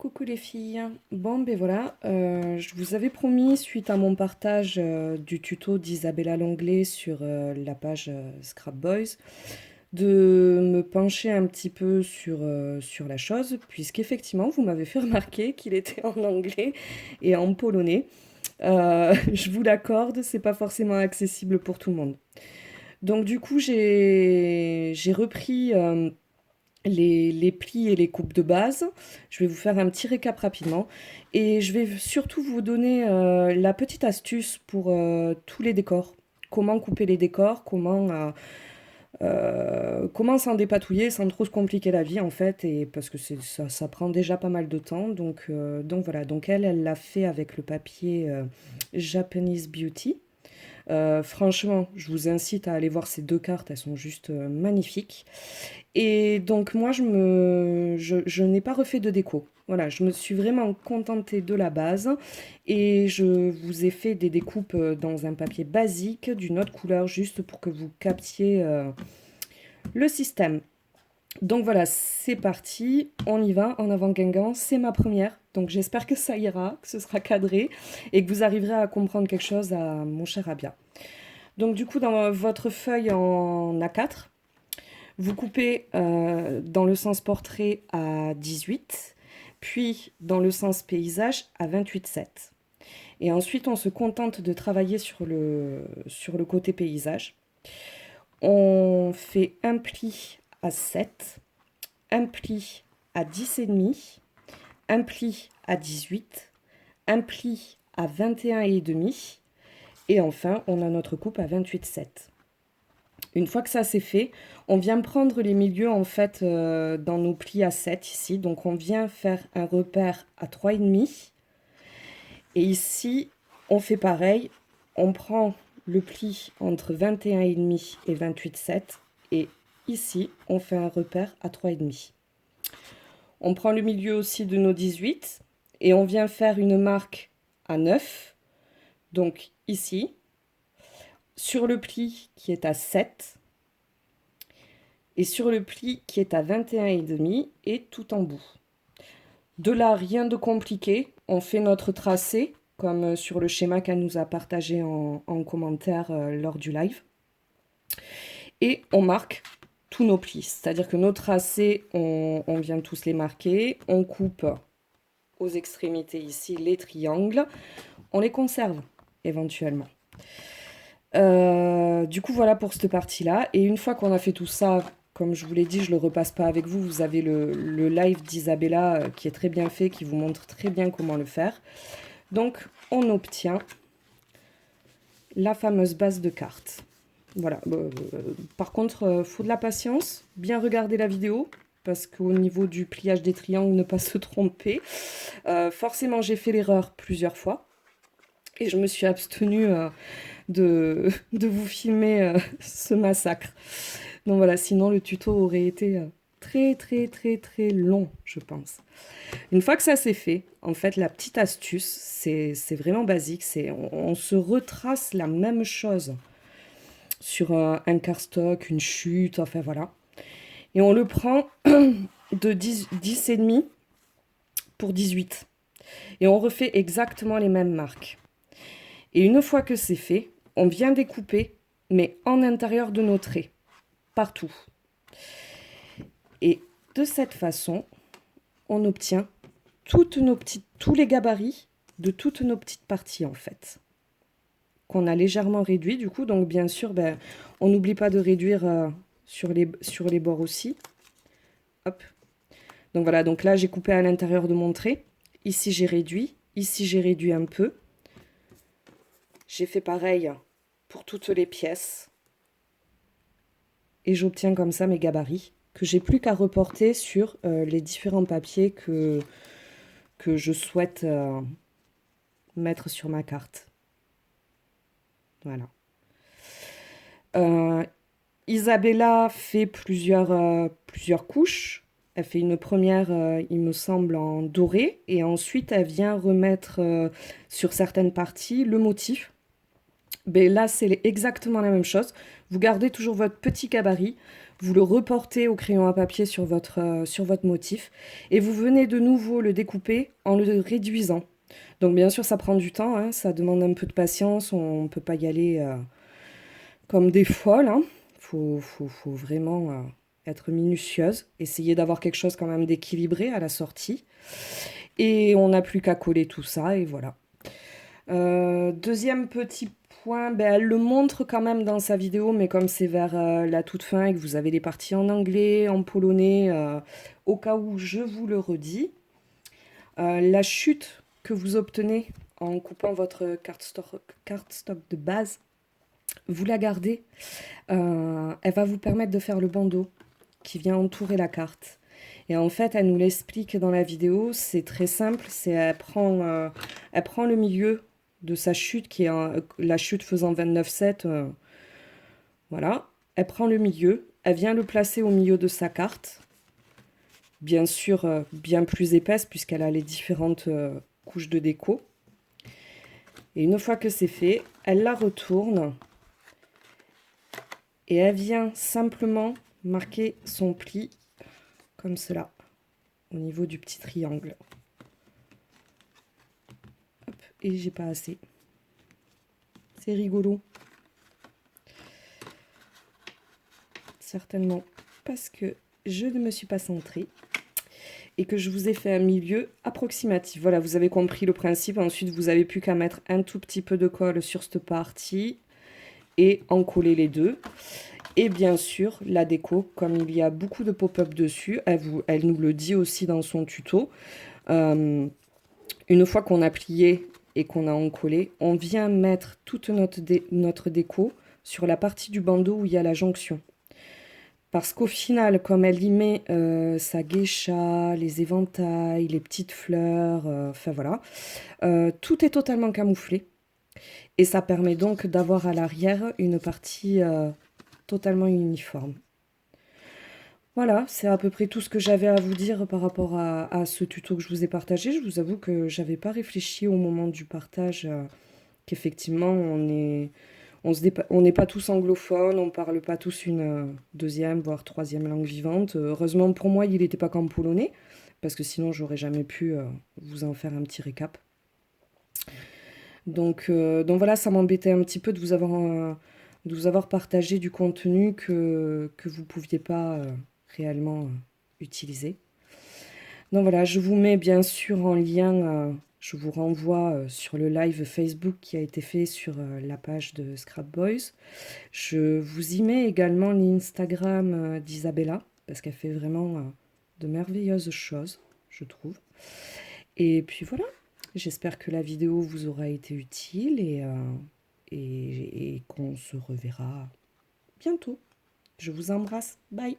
Coucou les filles. Bon, ben voilà, je vous avais promis, suite à mon partage du tuto d'Isabella Longley sur la page Scrap Boys, de me pencher un petit peu sur la chose, puisqu'effectivement, vous m'avez fait remarquer qu'il était en anglais et en polonais. Je vous l'accorde, c'est pas forcément accessible pour tout le monde. Donc du coup, j'ai repris les plis et les coupes de base. Je vais vous faire un petit récap rapidement. Et je vais surtout vous donner la petite astuce pour tous les décors. Comment couper les décors, comment s'en dépatouiller sans trop se compliquer la vie en fait. Et parce que ça prend déjà pas mal de temps. Donc voilà, donc elle l'a fait avec le papier Japanese Beauty. Franchement, je vous incite à aller voir ces deux cartes, elles sont juste magnifiques. Et donc moi, je n'ai pas refait de déco. Voilà, je me suis vraiment contentée de la base et je vous ai fait des découpes dans un papier basique d'une autre couleur juste pour que vous captiez le système. Donc voilà, c'est parti, on y va, en avant Guingamp, c'est ma première. Donc j'espère que ça ira, que ce sera cadré et que vous arriverez à comprendre quelque chose à mon cher Abia. Donc du coup, dans votre feuille en A4, vous coupez dans le sens portrait à 18, puis dans le sens paysage à 28,7. Et ensuite, on se contente de travailler sur le côté paysage. On fait un pli à 7, un pli à 10,5, un pli à 18, un pli à 21,5, et enfin, on a notre coupe à 28,7. Une fois que ça c'est fait, on vient prendre les milieux en fait dans nos plis à 7 ici. Donc on vient faire un repère à 3,5. Et ici, on fait pareil. On prend le pli entre 21,5 et 28,7. Et ici, on fait un repère à 3,5. On prend le milieu aussi de nos 18 et on vient faire une marque à 9. Donc ici, sur le pli qui est à 7 et sur le pli qui est à 21,5 et tout en bout. De là, rien de compliqué. On fait notre tracé comme sur le schéma qu'elle nous a partagé en commentaire lors du live. Et on marque tous nos plis. C'est-à-dire que nos tracés, on vient tous les marquer. On coupe aux extrémités ici les triangles. On les conserve éventuellement. Du coup, voilà pour cette partie-là. Et une fois qu'on a fait tout ça, comme je vous l'ai dit, je ne le repasse pas avec vous. Vous avez le live d'Isabella qui est très bien fait, qui vous montre très bien comment le faire. Donc, on obtient la fameuse base de cartes. Voilà. Par contre, il faut de la patience, bien regarder la vidéo, parce qu'au niveau du pliage des triangles, ne pas se tromper. Forcément, j'ai fait l'erreur plusieurs fois. Et je me suis abstenue de vous filmer ce massacre. Donc voilà, sinon le tuto aurait été très très très très long, je pense. Une fois que ça c'est fait, en fait la petite astuce, c'est vraiment basique, on se retrace la même chose sur un cardstock, une chute, enfin voilà. Et on le prend de 10,5 pour 18. Et on refait exactement les mêmes marques. Et une fois que c'est fait, on vient découper, mais en intérieur de nos traits, partout. Et de cette façon, on obtient tous les gabarits de toutes nos petites parties en fait, qu'on a légèrement réduit du coup. Donc bien sûr, on n'oublie pas de réduire sur les bords aussi. Hop. Donc voilà, donc là j'ai coupé à l'intérieur de mon trait. Ici j'ai réduit un peu. J'ai fait pareil pour toutes les pièces. Et j'obtiens comme ça mes gabarits que j'ai plus qu'à reporter sur les différents papiers que je souhaite mettre sur ma carte. Voilà. Isabella fait plusieurs couches. Elle fait une première, il me semble, en doré. Et ensuite, elle vient remettre sur certaines parties le motif. Ben là, c'est exactement la même chose. Vous gardez toujours votre petit gabarit. vous le reportez au crayon à papier sur votre motif et vous venez de nouveau le découper en le réduisant. Donc bien sûr, ça prend du temps, hein, ça demande un peu de patience, on ne peut pas y aller comme des folles. Hein. Faut vraiment être minutieuse, essayer d'avoir quelque chose quand même d'équilibré à la sortie. Et on n'a plus qu'à coller tout ça et voilà. Deuxième petit point, ben, elle le montre quand même dans sa vidéo, mais comme c'est vers la toute fin et que vous avez les parties en anglais, en polonais, au cas où je vous le redis, la chute que vous obtenez en coupant votre cardstock de base, vous la gardez. Elle va vous permettre de faire le bandeau qui vient entourer la carte. Et en fait, elle nous l'explique dans la vidéo, c'est très simple, c'est elle prend le milieu de sa chute, qui est la chute faisant 29,7, voilà. Elle prend le milieu, elle vient le placer au milieu de sa carte, bien sûr bien plus épaisse puisqu'elle a les différentes couches de déco. Et une fois que c'est fait, elle la retourne et elle vient simplement marquer son pli comme cela au niveau du petit triangle. Hop, et j'ai pas assez. C'est rigolo. Certainement parce que je ne me suis pas centrée et que je vous ai fait un milieu approximatif. Voilà, vous avez compris le principe. Ensuite, vous avez plus qu'à mettre un tout petit peu de colle sur cette partie et en coller les deux. Et bien sûr, la déco, comme il y a beaucoup de pop-up dessus, elle nous le dit aussi dans son tuto. Une fois qu'on a plié et qu'on a encollé, on vient mettre toute notre déco sur la partie du bandeau où il y a la jonction. Parce qu'au final, comme elle y met sa geisha, les éventails, les petites fleurs, enfin voilà, tout est totalement camouflé. Et ça permet donc d'avoir à l'arrière une partie totalement uniforme. Voilà, c'est à peu près tout ce que j'avais à vous dire par rapport à ce tuto que je vous ai partagé. Je vous avoue que j'avais pas réfléchi au moment du partage qu'effectivement on n'est pas tous anglophones, on parle pas tous une deuxième voire troisième langue vivante. Heureusement pour moi, il n'était pas qu'en polonais parce que sinon j'aurais jamais pu vous en faire un petit récap. Donc voilà, ça m'embêtait un petit peu de vous avoir partagé du contenu que vous ne pouviez pas réellement utiliser. Donc voilà, je vous mets bien sûr en lien, je vous renvoie sur le live Facebook qui a été fait sur la page de Scrap Boys. Je vous y mets également l'Instagram d'Isabella, parce qu'elle fait vraiment de merveilleuses choses, je trouve. Et puis voilà, j'espère que la vidéo vous aura été utile et qu'on se reverra bientôt. Je vous embrasse. Bye.